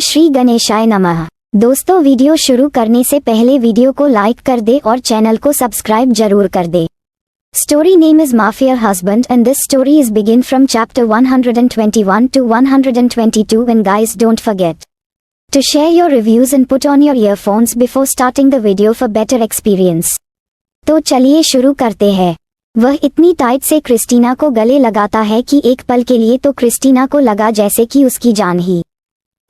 श्री गणेशाय नमः। दोस्तों, वीडियो शुरू करने से पहले वीडियो को लाइक कर दे और चैनल को सब्सक्राइब जरूर कर दे। Story name is Mafia Husband and this story is begin from chapter 121 to 122 and guys don't forget to share your reviews and put on your earphones before starting the video for better experience। तो चलिए शुरू करते हैं। वह इतनी tight से Christina को गले लगाता है कि एक पल के लिए तो क्रिस्टीना को लगा जैसे कि उसकी जान ही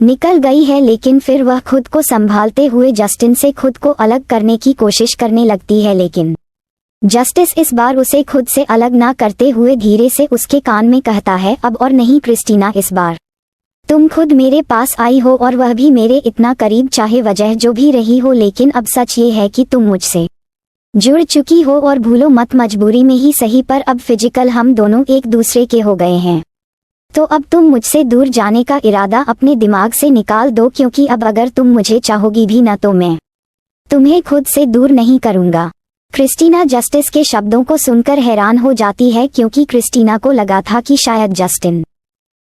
निकल गई है, लेकिन फिर वह खुद को संभालते हुए जस्टिन से खुद को अलग करने की कोशिश करने लगती है। लेकिन जस्टिस इस बार उसे खुद से अलग ना करते हुए धीरे से उसके कान में कहता है, अब और नहीं क्रिस्टीना, इस बार तुम खुद मेरे पास आई हो और वह भी मेरे इतना करीब, चाहे वजह जो भी रही हो। लेकिन अब सच ये है कि तुम मुझसे जुड़ चुकी हो और भूलो मत, मजबूरी में ही सही पर अब फिजिकल हम दोनों एक दूसरे के हो गए हैं। तो अब तुम मुझसे दूर जाने का इरादा अपने दिमाग से निकाल दो, क्योंकि अब अगर तुम मुझे चाहोगी भी ना तो मैं तुम्हें खुद से दूर नहीं करूंगा। क्रिस्टीना जस्टिस के शब्दों को सुनकर हैरान हो जाती है, क्योंकि क्रिस्टीना को लगा था कि शायद जस्टिन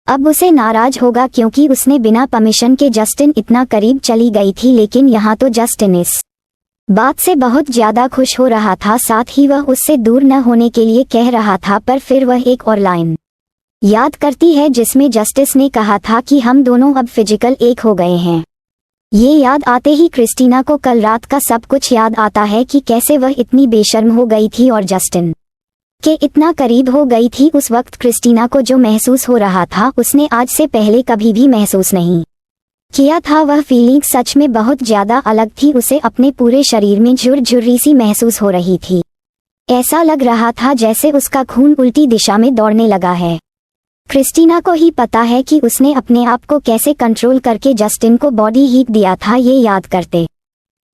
अब उसे नाराज होगा, क्योंकि उसने बिना परमिशन के जस्टिन इतना करीब चली गई थी। लेकिन यहाँ तो जस्टिन इस बात से बहुत ज्यादा खुश हो रहा था, साथ ही वह उससे दूर न होने के लिए कह रहा था। पर फिर वह एक और लाइन याद करती है जिसमें जस्टिस ने कहा था कि हम दोनों अब फिजिकल एक हो गए हैं। ये याद आते ही क्रिस्टीना को कल रात का सब कुछ याद आता है कि कैसे वह इतनी बेशर्म हो गई थी और जस्टिन के इतना करीब हो गई थी। उस वक्त क्रिस्टीना को जो महसूस हो रहा था उसने आज से पहले कभी भी महसूस नहीं किया था। वह फीलिंग सच में बहुत ज्यादा अलग थी। उसे अपने पूरे शरीर में झुर्री सी महसूस हो रही थी। ऐसा लग रहा था जैसे उसका खून उल्टी दिशा में दौड़ने लगा है। क्रिस्टीना को ही पता है कि उसने अपने आप को कैसे कंट्रोल करके जस्टिन को बॉडी हीट दिया था। ये याद करते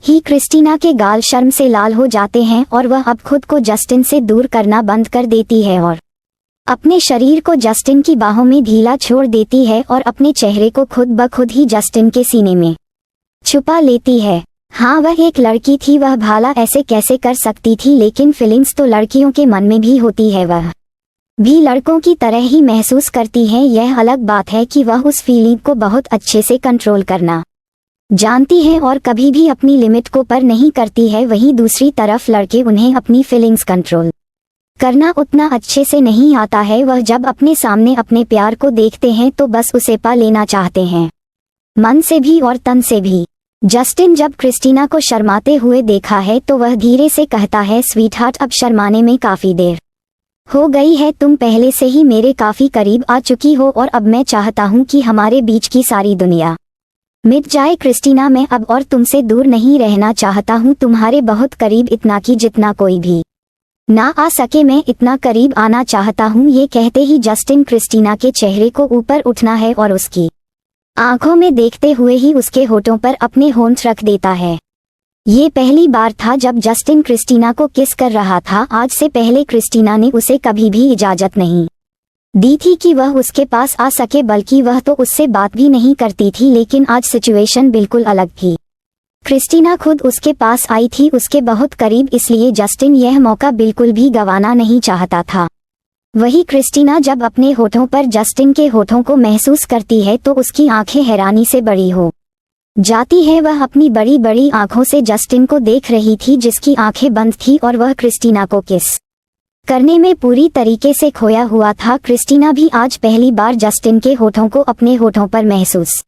ही क्रिस्टीना के गाल शर्म से लाल हो जाते हैं और वह अब खुद को जस्टिन से दूर करना बंद कर देती है और अपने शरीर को जस्टिन की बाहों में ढीला छोड़ देती है और अपने चेहरे को खुद ब खुद ही जस्टिन के सीने में छुपा लेती है। हाँ, वह एक लड़की थी, वह भाला ऐसे कैसे कर सकती थी, लेकिन फीलिंग्स तो लड़कियों के मन में भी होती है, वह भी लड़कों की तरह ही महसूस करती हैं। यह अलग बात है कि वह उस फीलिंग को बहुत अच्छे से कंट्रोल करना जानती है और कभी भी अपनी लिमिट को पार नहीं करती है। वहीं दूसरी तरफ लड़के, उन्हें अपनी फीलिंग्स कंट्रोल करना उतना अच्छे से नहीं आता है। वह जब अपने सामने अपने प्यार को देखते हैं तो बस उसे पा लेना चाहते हैं, मन से भी और तन से भी। जस्टिन जब क्रिस्टीना को शर्माते हुए देखा है तो वह धीरे से कहता है, स्वीटहार्ट, अब शर्माने में काफी देर हो गई है। तुम पहले से ही मेरे काफी करीब आ चुकी हो और अब मैं चाहता हूँ कि हमारे बीच की सारी दुनिया मिट जाए। क्रिस्टीना, मैं अब और तुमसे दूर नहीं रहना चाहता हूँ, तुम्हारे बहुत करीब, इतना कि जितना कोई भी ना आ सके मैं इतना करीब आना चाहता हूँ। ये कहते ही जस्टिन क्रिस्टीना के चेहरे को ऊपर उठना है और उसकी आंखों में देखते हुए ही उसके होठों पर अपने होंठ रख देता है। ये पहली बार था जब जस्टिन क्रिस्टीना को किस कर रहा था। आज से पहले क्रिस्टीना ने उसे कभी भी इजाजत नहीं दी थी कि वह उसके पास आ सके, बल्कि वह तो उससे बात भी नहीं करती थी। लेकिन आज सिचुएशन बिल्कुल अलग थी। क्रिस्टीना खुद उसके पास आई थी, उसके बहुत करीब, इसलिए जस्टिन यह मौका बिल्कुल भी गंवाना नहीं चाहता था। वही क्रिस्टीना जब अपने होठों पर जस्टिन के होठों को महसूस करती है तो उसकी आंखें हैरानी से बड़ी हो जाती है। वह अपनी बड़ी बड़ी आंखों से जस्टिन को देख रही थी, जिसकी आंखें बंद थी और वह क्रिस्टीना को किस करने में पूरी तरीके से खोया हुआ था। क्रिस्टीना भी आज पहली बार जस्टिन के होठों को अपने होठों पर महसूस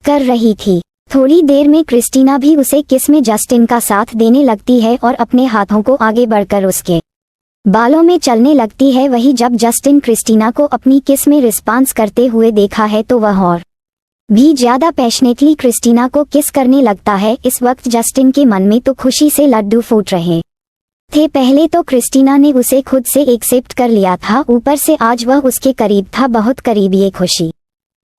कर रही थी। थोड़ी देर में क्रिस्टीना भी उसे किस में जस्टिन का साथ देने लगती है और अपने हाथों को आगे बढ़कर उसके बालों में चलने लगती है। वही जब जस्टिन क्रिस्टीना को अपनी किस में रिस्पांस करते हुए देखा है तो वह और भी ज्यादा पैशनेटली क्रिस्टीना को किस करने लगता है। इस वक्त जस्टिन के मन में तो खुशी से लड्डू फूट रहे थे। पहले तो क्रिस्टीना ने उसे खुद से एक्सेप्ट कर लिया था, ऊपर से आज वह उसके करीब था, बहुत करीब। ये खुशी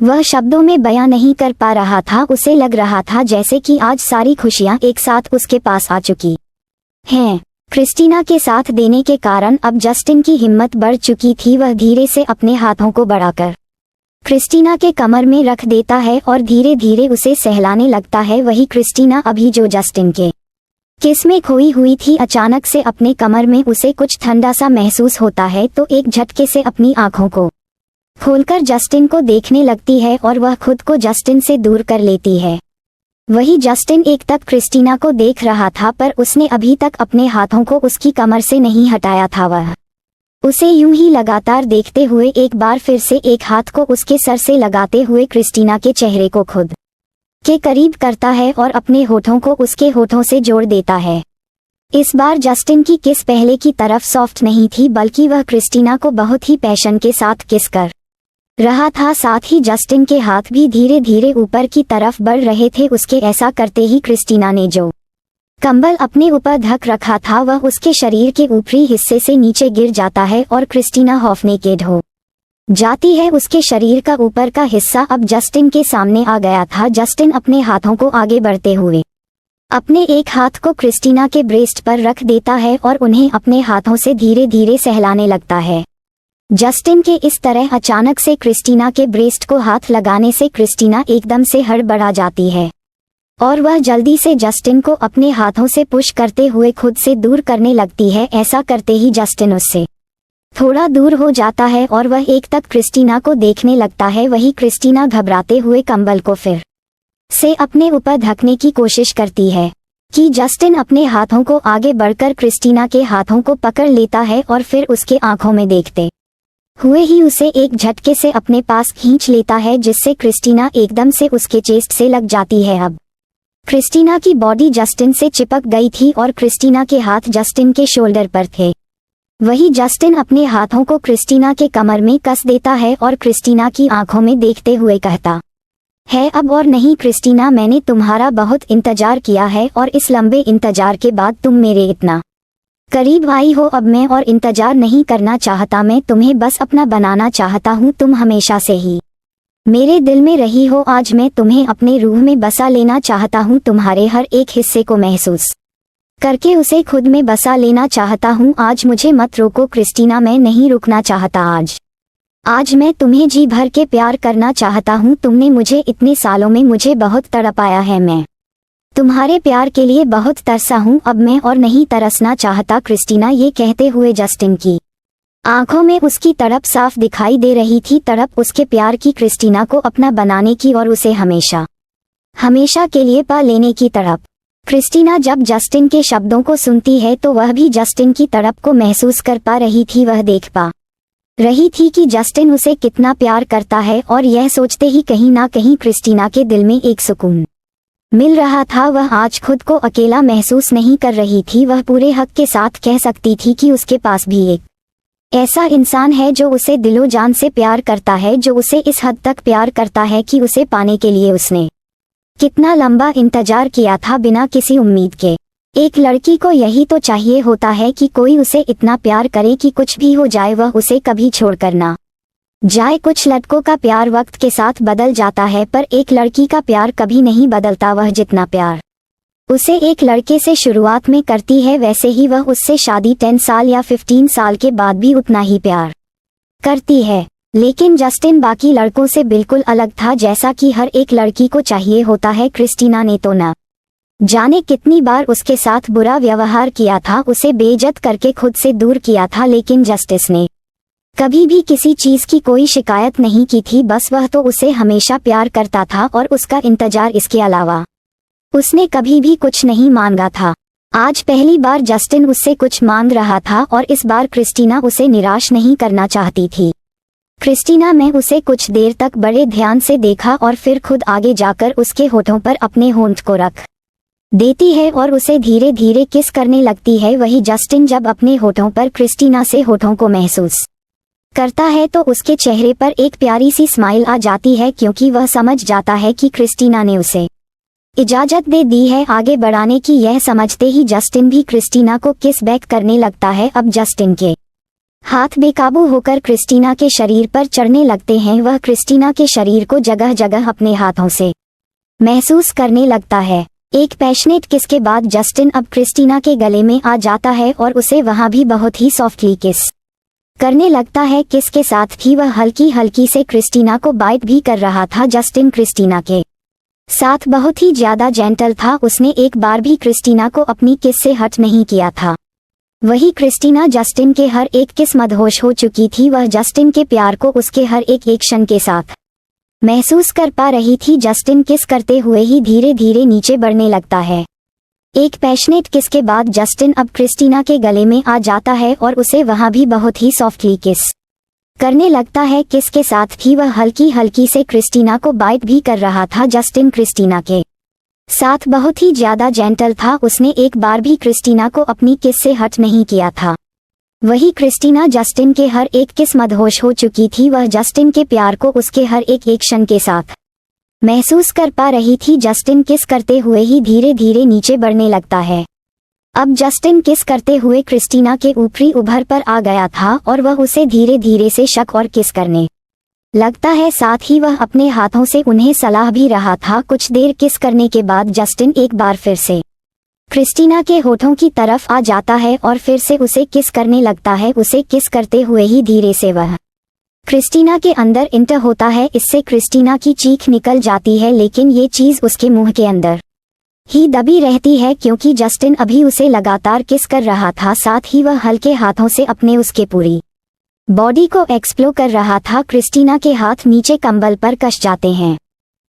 वह शब्दों में बयां नहीं कर पा रहा था। उसे लग रहा था जैसे कि आज सारी खुशियां एक साथ उसके पास आ चुकी हैं। क्रिस्टीना के साथ देने के कारण अब जस्टिन की हिम्मत बढ़ चुकी थी। वह धीरे से अपने हाथों को बढ़ाकर क्रिस्टीना के कमर में रख देता है और धीरे धीरे उसे सहलाने लगता है। वही क्रिस्टीना अभी जो जस्टिन के किस में खोई हुई थी, अचानक से अपने कमर में उसे कुछ ठंडा सा महसूस होता है तो एक झटके से अपनी आंखों को खोलकर जस्टिन को देखने लगती है और वह खुद को जस्टिन से दूर कर लेती है। वही जस्टिन एक तक क्रिस्टीना को देख रहा था, पर उसने अभी तक अपने हाथों को उसकी कमर से नहीं हटाया था। वह उसे यूं ही लगातार देखते हुए एक बार फिर से एक हाथ को उसके सर से लगाते हुए क्रिस्टीना के चेहरे को खुद के करीब करता है और अपने होठों को उसके होठों से जोड़ देता है। इस बार जस्टिन की किस पहले की तरफ सॉफ्ट नहीं थी, बल्कि वह क्रिस्टीना को बहुत ही पैशन के साथ किस कर रहा था। साथ ही जस्टिन के हाथ भी धीरे धीरे ऊपर की तरफ बढ़ रहे थे। उसके ऐसा करते ही क्रिस्टीना ने जो कंबल अपने ऊपर ढक रखा था वह उसके शरीर के ऊपरी हिस्से से नीचे गिर जाता है और क्रिस्टीना हॉफनेकेड हो जाती है। उसके शरीर का ऊपर का हिस्सा अब जस्टिन के सामने आ गया था। जस्टिन अपने हाथों को आगे बढ़ते हुए अपने एक हाथ को क्रिस्टीना के ब्रेस्ट पर रख देता है और उन्हें अपने हाथों से धीरे धीरे सहलाने लगता है। जस्टिन के इस तरह अचानक से क्रिस्टीना के ब्रेस्ट को हाथ लगाने से क्रिस्टीना एकदम से हड़बड़ा जाती है और वह जल्दी से जस्टिन को अपने हाथों से पुश करते हुए खुद से दूर करने लगती है। ऐसा करते ही जस्टिन उससे थोड़ा दूर हो जाता है और वह एक तक क्रिस्टीना को देखने लगता है। वही क्रिस्टीना घबराते हुए कंबल को फिर से अपने ऊपर ढकने की कोशिश करती है कि जस्टिन अपने हाथों को आगे बढ़कर क्रिस्टीना के हाथों को पकड़ लेता है और फिर उसके आंखों में देखते हुए ही उसे एक झटके से अपने पास खींच लेता है, जिससे क्रिस्टीना एकदम से उसके चेस्ट से लग जाती है। अब क्रिस्टीना की बॉडी जस्टिन से चिपक गई थी और क्रिस्टीना के हाथ जस्टिन के शोल्डर पर थे। वही जस्टिन अपने हाथों को क्रिस्टीना के कमर में कस देता है और क्रिस्टीना की आंखों में देखते हुए कहता है, अब और नहीं क्रिस्टीना, मैंने तुम्हारा बहुत इंतजार किया है और इस लंबे इंतजार के बाद तुम मेरे इतना करीब आई हो। अब मैं और इंतजार नहीं करना चाहता, मैं तुम्हें बस अपना बनाना चाहता हूँ। तुम हमेशा से ही मेरे दिल में रही हो, आज मैं तुम्हें अपने रूह में बसा लेना चाहता हूँ। तुम्हारे हर एक हिस्से को महसूस करके उसे खुद में बसा लेना चाहता हूँ। आज मुझे मत रोको क्रिस्टीना, मैं नहीं रुकना चाहता। आज मैं तुम्हें जी भर के प्यार करना चाहता हूँ। तुमने मुझे इतने सालों में मुझे बहुत तड़पाया है, मैं तुम्हारे प्यार के लिए बहुत तरसा हूँ। अब मैं और नहीं तरसना चाहता क्रिस्टीना। ये कहते हुए जस्टिन की आंखों में उसकी तड़प साफ दिखाई दे रही थी, तड़प उसके प्यार की, क्रिस्टीना को अपना बनाने की और उसे हमेशा हमेशा के लिए पा लेने की तड़प। क्रिस्टीना जब जस्टिन के शब्दों को सुनती है तो वह भी जस्टिन की तड़प को महसूस कर पा रही थी। वह देख पा रही थी कि जस्टिन उसे कितना प्यार करता है और यह सोचते ही कहीं ना कहीं क्रिस्टीना के दिल में एक सुकून मिल रहा था। वह आज खुद को अकेला महसूस नहीं कर रही थी। वह पूरे हक के साथ कह सकती थी कि उसके पास भी एक ऐसा इंसान है जो उसे दिलो जान से प्यार करता है, जो उसे इस हद तक प्यार करता है कि उसे पाने के लिए उसने कितना लंबा इंतजार किया था बिना किसी उम्मीद के। एक लड़की को यही तो चाहिए होता है कि कोई उसे इतना प्यार करे कि कुछ भी हो जाए वह उसे कभी छोड़कर ना जाए। कुछ लड़कों का प्यार वक्त के साथ बदल जाता है, पर एक लड़की का प्यार कभी नहीं बदलता। वह जितना प्यार उसे एक लड़के से शुरुआत में करती है, वैसे ही वह उससे शादी 10 साल या 15 साल के बाद भी उतना ही प्यार करती है। लेकिन जस्टिन बाकी लड़कों से बिल्कुल अलग था, जैसा कि हर एक लड़की को चाहिए होता है। क्रिस्टीना ने तो न जाने कितनी बार उसके साथ बुरा व्यवहार किया था, उसे बेइज्जत करके खुद से दूर किया था, लेकिन जस्टिस ने कभी भी किसी चीज की कोई शिकायत नहीं की थी। बस वह तो उसे हमेशा प्यार करता था और उसका इंतजार, इसके अलावा उसने कभी भी कुछ नहीं मांगा था। आज पहली बार जस्टिन उससे कुछ मांग रहा था और इस बार क्रिस्टीना उसे निराश नहीं करना चाहती थी। क्रिस्टीना में उसे कुछ देर तक बड़े ध्यान से देखा और फिर खुद आगे जाकर उसके होठों पर अपने होंठ को रख देती है और उसे धीरे धीरे किस करने लगती है। वही जस्टिन जब अपने होठों पर क्रिस्टीना से होठों को महसूस करता है तो उसके चेहरे पर एक प्यारी सी स्माइल आ जाती है, क्योंकि वह समझ जाता है कि क्रिस्टीना ने उसे इजाजत दे दी है आगे बढ़ाने की। यह समझते ही जस्टिन भी क्रिस्टीना को किस बैक करने लगता है। अब जस्टिन के हाथ बेकाबू होकर क्रिस्टीना के शरीर पर चढ़ने लगते हैं। वह क्रिस्टीना के शरीर को जगह जगह अपने हाथों से महसूस करने लगता है। एक पैशनेट किस के बाद जस्टिन अब क्रिस्टीना के गले में आ जाता है और उसे वहां भी बहुत ही सॉफ्टली किस करने लगता है। किस के साथ ही वह हल्की हल्की से क्रिस्टीना को बाइट भी कर रहा था। जस्टिन क्रिस्टीना के साथ बहुत ही ज्यादा जेंटल था, उसने एक बार भी क्रिस्टीना को अपनी किस से हट नहीं किया था। वही क्रिस्टीना जस्टिन के हर एक किस मदहोश हो चुकी थी। वह जस्टिन के प्यार को उसके हर एक एक्शन के साथ महसूस कर पा रही थी। जस्टिन किस करते हुए ही धीरे धीरे नीचे बढ़ने लगता है। एक पैशनेट किस के बाद जस्टिन अब क्रिस्टीना के गले में आ जाता है और उसे वहां भी बहुत ही सॉफ्टली किस करने लगता है। किस के साथ ही वह हल्की हल्की से क्रिस्टीना को बाइट भी कर रहा था। जस्टिन क्रिस्टीना के साथ बहुत ही ज्यादा जेंटल था। उसने एक बार भी क्रिस्टीना को अपनी किस से हट नहीं किया था। वही क्रिस्टीना जस्टिन के हर एक किस मदहोश हो चुकी थी। वह जस्टिन के प्यार को उसके हर एक एक्शन के साथ महसूस कर पा रही थी। जस्टिन किस करते हुए ही धीरे धीरे नीचे बढ़ने लगता है। अब जस्टिन किस करते हुए क्रिस्टीना के ऊपरी उभर पर आ गया था और वह उसे धीरे धीरे से शक और किस करने लगता है। साथ ही वह अपने हाथों से उन्हें सलाह भी रहा था। कुछ देर किस करने के बाद जस्टिन एक बार फिर से क्रिस्टीना के होठों की तरफ आ जाता है और फिर से उसे किस करने लगता है। उसे किस करते हुए ही धीरे से वह क्रिस्टीना के अंदर इंटर होता है। इससे क्रिस्टीना की चीख निकल जाती है, लेकिन ये चीज उसके मुंह के अंदर ही दबी रहती है क्योंकि जस्टिन अभी उसे लगातार किस कर रहा था। साथ ही वह हल्के हाथों से अपने उसके पूरी बॉडी को एक्सप्लोर कर रहा था। क्रिस्टीना के हाथ नीचे कंबल पर कस जाते हैं।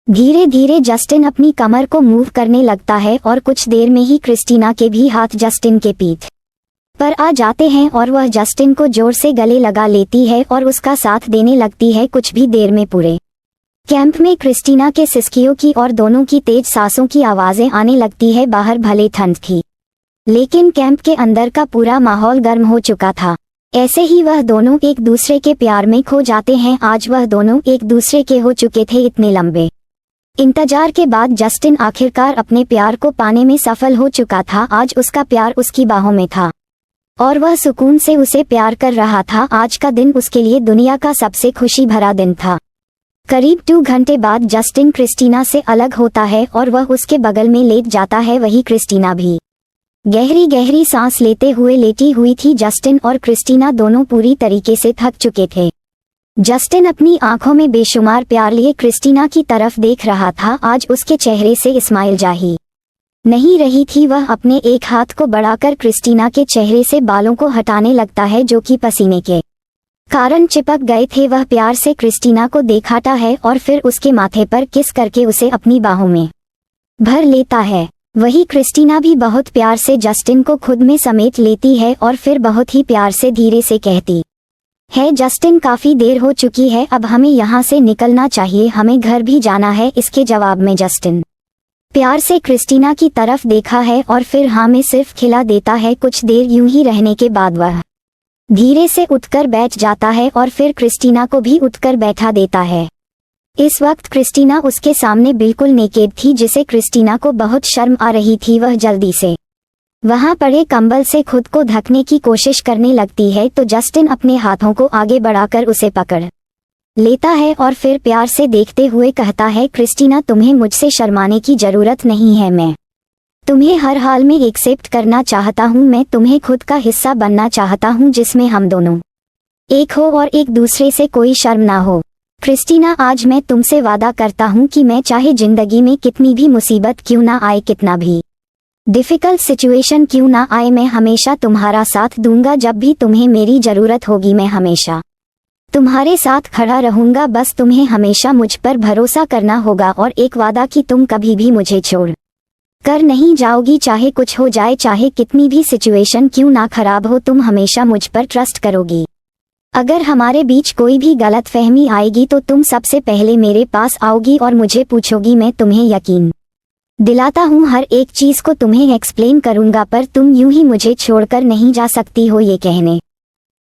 धीरे धीरे जस्टिन अपनी कमर को मूव करने लगता है और कुछ देर में ही क्रिस्टीना के भी हाथ जस्टिन के पीठ पर आ जाते हैं और वह जस्टिन को जोर से गले लगा लेती है और उसका साथ देने लगती है। कुछ भी देर में पूरे कैंप में क्रिस्टीना के सिसकियों की और दोनों की तेज सांसों की आवाजें आने लगती है। बाहर भले ठंड थी, लेकिन कैंप के अंदर का पूरा माहौल गर्म हो चुका था। ऐसे ही वह दोनों एक दूसरे के प्यार में खो जाते हैं। आज वह दोनों एक दूसरे के हो चुके थे। इतने लंबे इंतजार के बाद जस्टिन आखिरकार अपने प्यार को पाने में सफल हो चुका था। आज उसका प्यार उसकी बाहों में था और वह सुकून से उसे प्यार कर रहा था। आज का दिन उसके लिए दुनिया का सबसे खुशी भरा दिन था। करीब 2 घंटे बाद जस्टिन क्रिस्टीना से अलग होता है और वह उसके बगल में लेट जाता है। वही क्रिस्टीना भी गहरी गहरी सांस लेते हुए लेटी हुई थी। जस्टिन और क्रिस्टीना दोनों पूरी तरीके से थक चुके थे। जस्टिन अपनी आंखों में बेशुमार प्यार लिए क्रिस्टीना की तरफ देख रहा था। आज उसके चेहरे से स्माइल जाही नहीं रही थी। वह अपने एक हाथ को बढ़ाकर क्रिस्टीना के चेहरे से बालों को हटाने लगता है जो कि पसीने के कारण चिपक गए थे। वह प्यार से क्रिस्टीना को देखाता है और फिर उसके माथे पर किस करके उसे अपनी बाहों में भर लेता है। वही क्रिस्टीना भी बहुत प्यार से जस्टिन को खुद में समेट लेती है और फिर बहुत ही प्यार से धीरे से कहती है, जस्टिन काफी देर हो चुकी है, अब हमें यहाँ से निकलना चाहिए, हमें घर भी जाना है। इसके जवाब में जस्टिन प्यार से क्रिस्टीना की तरफ देखा है और फिर हाँ में सिर्फ खिला देता है। कुछ देर यूं ही रहने के बाद वह धीरे से उठकर बैठ जाता है और फिर क्रिस्टीना को भी उठकर बैठा देता है। इस वक्त क्रिस्टीना उसके सामने बिल्कुल नेकेड थी, जिसे क्रिस्टीना को बहुत शर्म आ रही थी। वह जल्दी से वहां पड़े कंबल से खुद को ढकने की कोशिश करने लगती है तो जस्टिन अपने हाथों को आगे बढ़ाकर उसे पकड़ लेता है और फिर प्यार से देखते हुए कहता है, क्रिस्टीना तुम्हें मुझसे शर्माने की जरूरत नहीं है, मैं तुम्हें हर हाल में एक्सेप्ट करना चाहता हूँ, मैं तुम्हें खुद का हिस्सा बनना चाहता हूँ जिसमें हम दोनों एक हो और एक दूसरे से कोई शर्म ना हो। क्रिस्टीना आज मैं तुमसे वादा करता हूँ कि मैं चाहे जिंदगी में कितनी भी मुसीबत क्यों ना आए, कितना भी डिफिकल्ट सिचुएशन क्यों ना आए, मैं हमेशा तुम्हारा साथ दूंगा। जब भी तुम्हें मेरी जरूरत होगी मैं हमेशा तुम्हारे साथ खड़ा रहूंगा। बस तुम्हें हमेशा मुझ पर भरोसा करना होगा और एक वादा कि तुम कभी भी मुझे छोड़ कर नहीं जाओगी। चाहे कुछ हो जाए, चाहे कितनी भी सिचुएशन क्यों ना खराब हो, तुम हमेशा मुझ पर ट्रस्ट करोगी। अगर हमारे बीच कोई भी गलतफहमी आएगी तो तुम सबसे पहले मेरे पास आओगी और मुझे पूछोगी। मैं तुम्हें यकीन दिलाता हूँ हर एक चीज को तुम्हें एक्सप्लेन करूंगा, पर तुम यूं ही मुझे छोड़कर नहीं जा सकती हो। ये कहने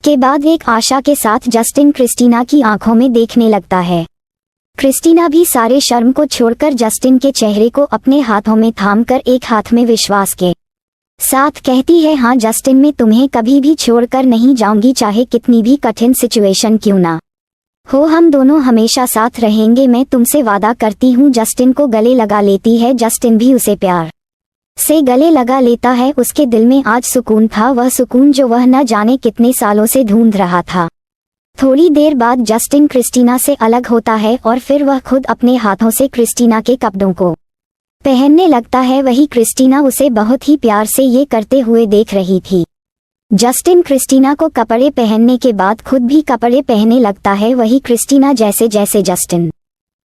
के बाद एक आशा के साथ जस्टिन क्रिस्टीना की आंखों में देखने लगता है। क्रिस्टीना भी सारे शर्म को छोड़कर जस्टिन के चेहरे को अपने हाथों में थामकर एक हाथ में विश्वास के साथ कहती है, हाँ जस्टिन, मैं तुम्हें कभी भी छोड़कर नहीं जाऊंगी, चाहे कितनी भी कठिन सिचुएशन क्यों ना हो, हम दोनों हमेशा साथ रहेंगे, मैं तुमसे वादा करती हूँ। जस्टिन को गले लगा लेती है। जस्टिन भी उसे प्यार से गले लगा लेता है। उसके दिल में आज सुकून था, वह सुकून जो वह न जाने कितने सालों से ढूंढ रहा था। थोड़ी देर बाद जस्टिन क्रिस्टीना से अलग होता है और फिर वह खुद अपने हाथों से क्रिस्टीना के कपड़ों को पहनने लगता है। वही क्रिस्टीना उसे बहुत ही प्यार से ये करते हुए देख रही थी। जस्टिन क्रिस्टीना को कपड़े पहनने के बाद खुद भी कपड़े पहनने लगता है। वही क्रिस्टीना जैसे जैसे जस्टिन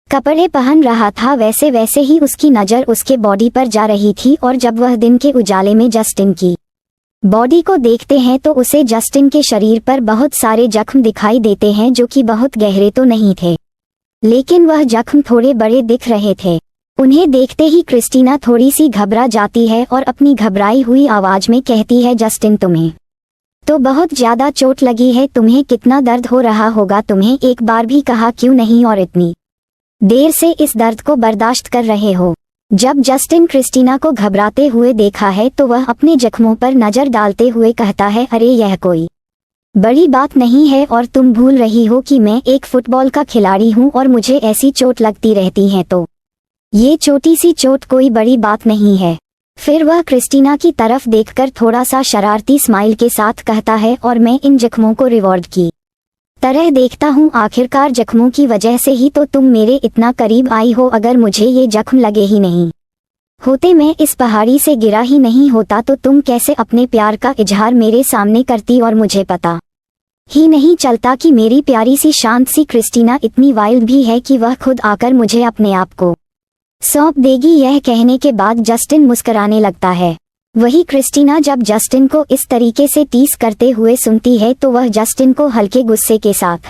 कपड़े पहन रहा था वैसे वैसे ही उसकी नज़र उसके बॉडी पर जा रही थी, और जब वह दिन के उजाले में जस्टिन की बॉडी को देखते हैं तो उसे जस्टिन के शरीर पर बहुत सारे जख्म दिखाई देते हैं, जो कि बहुत गहरे तो नहीं थे, लेकिन वह जख्म थोड़े बड़े दिख रहे थे। उन्हें देखते ही क्रिस्टीना थोड़ी सी घबरा जाती है और अपनी घबराई हुई आवाज में कहती है, जस्टिन तुम्हें तो बहुत ज्यादा चोट लगी है, तुम्हें कितना दर्द हो रहा होगा, तुम्हें एक बार भी कहा क्यों नहीं और इतनी देर से इस दर्द को बर्दाश्त कर रहे हो। जब जस्टिन क्रिस्टीना को घबराते हुए देखा है तो वह अपने जख्मों पर नजर डालते हुए कहता है, अरे यह कोई बड़ी बात नहीं है और तुम भूल रही हो कि मैं एक फुटबॉल का खिलाड़ी हूँ और मुझे ऐसी चोट लगती रहती है, तो ये छोटी सी चोट कोई बड़ी बात नहीं है। फिर वह क्रिस्टीना की तरफ देखकर थोड़ा सा शरारती स्माइल के साथ कहता है, और मैं इन जख्मों को रिवॉर्ड की तरह देखता हूँ, आखिरकार जख्मों की वजह से ही तो तुम मेरे इतना करीब आई हो, अगर मुझे ये जख्म लगे ही नहीं होते, मैं इस पहाड़ी से गिरा ही नहीं होता, तो तुम कैसे अपने प्यार का इजहार मेरे सामने करती, और मुझे पता ही नहीं चलता कि मेरी प्यारी सी शांत सी क्रिस्टीना इतनी वाइल्ड भी है कि वह खुद आकर मुझे अपने आप को सौंप देगी। यह कहने के बाद जस्टिन मुस्कुराने लगता है। वही क्रिस्टीना जब जस्टिन को इस तरीके से टीस करते हुए सुनती है तो वह जस्टिन को हल्के गुस्से के साथ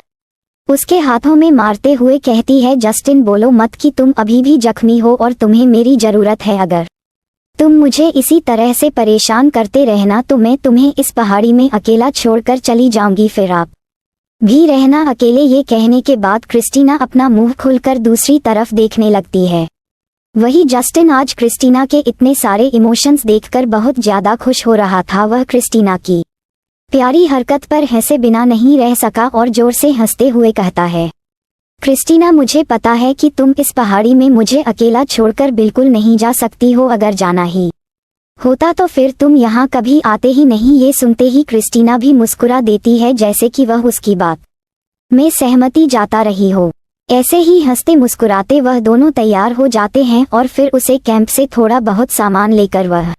उसके हाथों में मारते हुए कहती है, जस्टिन बोलो मत कि तुम अभी भी जख्मी हो और तुम्हें मेरी जरूरत है, अगर तुम मुझे इसी तरह से परेशान करते रहना तो मैं तुम्हें इस पहाड़ी में अकेला छोड़कर चली जाऊंगी, फिर आप भी रहना अकेले। ये कहने के बाद क्रिस्टीना अपना मुंह खुलकर दूसरी तरफ देखने लगती है। वही जस्टिन आज क्रिस्टीना के इतने सारे इमोशंस देखकर बहुत ज्यादा खुश हो रहा था। वह क्रिस्टीना की प्यारी हरकत पर हंसे बिना नहीं रह सका और जोर से हंसते हुए कहता है, क्रिस्टीना मुझे पता है कि तुम इस पहाड़ी में मुझे अकेला छोड़कर बिल्कुल नहीं जा सकती हो, अगर जाना ही होता तो फिर तुम यहाँ कभी आते ही नहीं। ये सुनते ही क्रिस्टीना भी मुस्कुरा देती है, जैसे कि वह उसकी बात में सहमति जाता रही हो। ऐसे ही हंसते मुस्कुराते वह दोनों तैयार हो जाते हैं और फिर उसे कैंप से थोड़ा बहुत सामान लेकर वह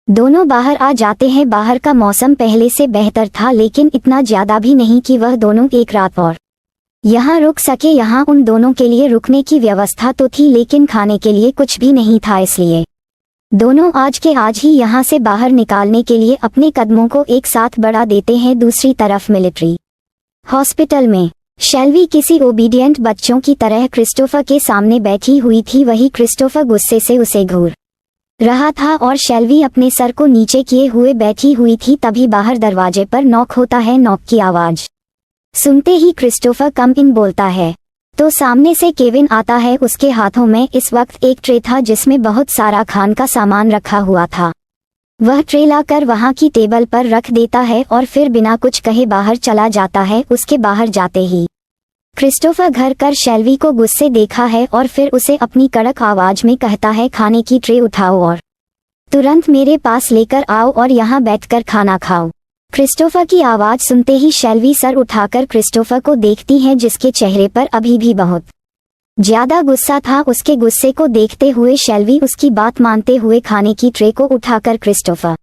दोनों बाहर आ जाते हैं। बाहर का मौसम पहले से बेहतर था, लेकिन इतना ज्यादा भी नहीं कि वह दोनों एक रात और यहाँ रुक सके। यहाँ उन दोनों के लिए रुकने की व्यवस्था तो थी, लेकिन खाने के लिए कुछ भी नहीं था, इसलिए दोनों आज के आज ही यहाँ से बाहर निकालने के लिए अपने कदमों को एक साथ बढ़ा देते हैं। दूसरी तरफ मिलिट्री हॉस्पिटल में शेल्वी किसी ओबीडियंट बच्चों की तरह क्रिस्टोफर के सामने बैठी हुई थी। वही क्रिस्टोफर गुस्से से उसे घूर रहा था और शेल्वी अपने सर को नीचे किए हुए बैठी हुई थी। तभी बाहर दरवाजे पर नॉक होता है। नॉक की आवाज सुनते ही क्रिस्टोफर कम इन बोलता है तो सामने से केविन आता है। उसके हाथों में इस वक्त एक ट्रे था जिसमें बहुत सारा खान का सामान रखा हुआ था। वह ट्रे लाकर वहां की टेबल पर रख देता है और फिर बिना कुछ कहे बाहर चला जाता है। उसके बाहर जाते ही क्रिस्टोफर घर कर शेल्वी को गुस्से देखा है और फिर उसे अपनी कड़क आवाज में कहता है, खाने की ट्रे उठाओ और तुरंत मेरे पास लेकर आओ और यहाँ बैठकर खाना खाओ। क्रिस्टोफर की आवाज सुनते ही शेल्वी सर उठाकर क्रिस्टोफर को देखती है, जिसके चेहरे पर अभी भी बहुत ज्यादा गुस्सा था। उसके गुस्से को देखते हुए शेल्वी उसकी बात मानते हुए खाने की ट्रे को उठाकर क्रिस्टोफर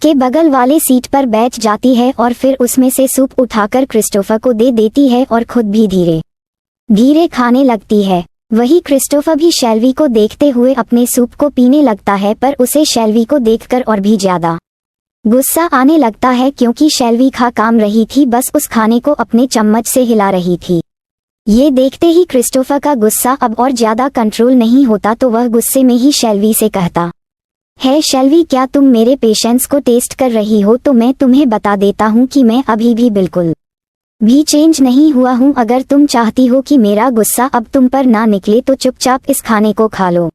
के बगल वाले सीट पर बैठ जाती है और फिर उसमें से सूप उठाकर क्रिस्टोफर को दे देती है और खुद भी धीरे धीरे खाने लगती है। वही क्रिस्टोफर भी शेल्वी को देखते हुए अपने सूप को पीने लगता है, पर उसे शेल्वी को देखकर और भी ज्यादा गुस्सा आने लगता है, क्योंकि शेल्वी खा काम रही थी, बस उस खाने को अपने चम्मच से हिला रही थी। ये देखते ही क्रिस्टोफर का गुस्सा अब और ज्यादा कंट्रोल नहीं होता, तो वह गुस्से में ही शेल्वी से कहता है, शेल्वी क्या तुम मेरे पेशेंस को टेस्ट कर रही हो? तो मैं तुम्हें बता देता हूँ कि मैं अभी भी बिल्कुल भी चेंज नहीं हुआ हूँ। अगर तुम चाहती हो कि मेरा गुस्सा अब तुम पर ना निकले तो चुपचाप इस खाने को खा लो।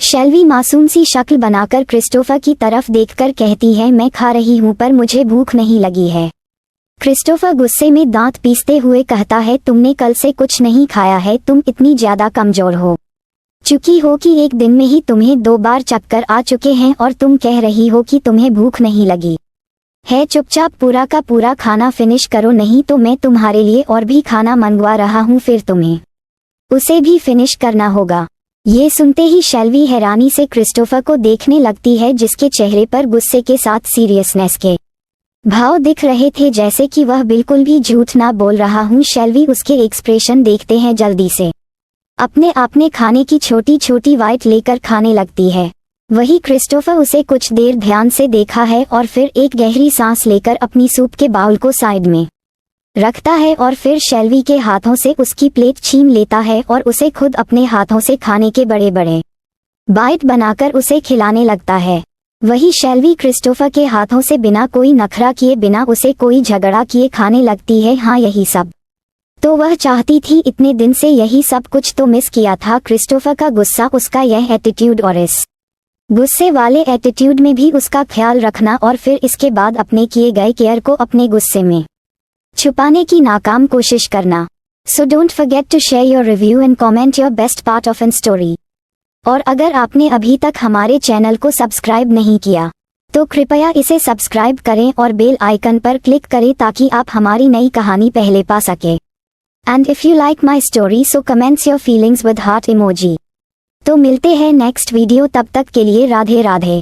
शेल्वी मासूम सी शक्ल बनाकर क्रिस्टोफर की तरफ देखकर कहती है, मैं खा रही हूँ पर मुझे भूख नहीं लगी है। क्रिस्टोफर गुस्से में दांत पीसते हुए कहता है, तुमने कल से कुछ नहीं खाया है, तुम इतनी ज्यादा कमजोर हो चुकी हो कि एक दिन में ही तुम्हें 2 बार चक्कर आ चुके हैं और तुम कह रही हो कि तुम्हें भूख नहीं लगी है। चुपचाप पूरा का पूरा खाना फिनिश करो, नहीं तो मैं तुम्हारे लिए और भी खाना मंगवा रहा हूँ, फिर तुम्हें उसे भी फिनिश करना होगा। ये सुनते ही शेल्वी हैरानी से क्रिस्टोफर को देखने लगती है, जिसके चेहरे पर गुस्से के साथ सीरियसनेस के भाव दिख रहे थे जैसे कि वह बिल्कुल भी झूठ ना बोल रहा हूँ। शेल्वी उसके एक्सप्रेशन देखते हैं जल्दी से अपने आपने खाने की छोटी छोटी बाइट लेकर खाने लगती है। वही क्रिस्टोफर उसे कुछ देर ध्यान से देखा है और फिर एक गहरी सांस लेकर अपनी सूप के बाउल को साइड में रखता है और फिर शेल्वी के हाथों से उसकी प्लेट छीन लेता है और उसे खुद अपने हाथों से खाने के बड़े बड़े बाइट बनाकर उसे खिलाने लगता है। वही शेल्वी क्रिस्टोफर के हाथों से बिना कोई नखरा किए, बिना उसे कोई झगड़ा किए खाने लगती है। हाँ, यही सब तो वह चाहती थी। इतने दिन से यही सब कुछ तो मिस किया था। क्रिस्टोफर का गुस्सा, उसका यह एटीट्यूड और इस गुस्से वाले एटीट्यूड में भी उसका ख्याल रखना और फिर इसके बाद अपने किए गए केयर को अपने गुस्से में छुपाने की नाकाम कोशिश करना। So don't forget to share your review and comment your best part of an story. और अगर आपने अभी तक हमारे चैनल को सब्सक्राइब नहीं किया तो कृपया इसे सब्सक्राइब करें और बेल आइकन पर क्लिक करें ताकि आप हमारी नई कहानी पहले पा सके। And if you like my story so comments your feelings with heart emoji. तो मिलते हैं नेक्स्ट वीडियो, तब तक के लिए राधे राधे।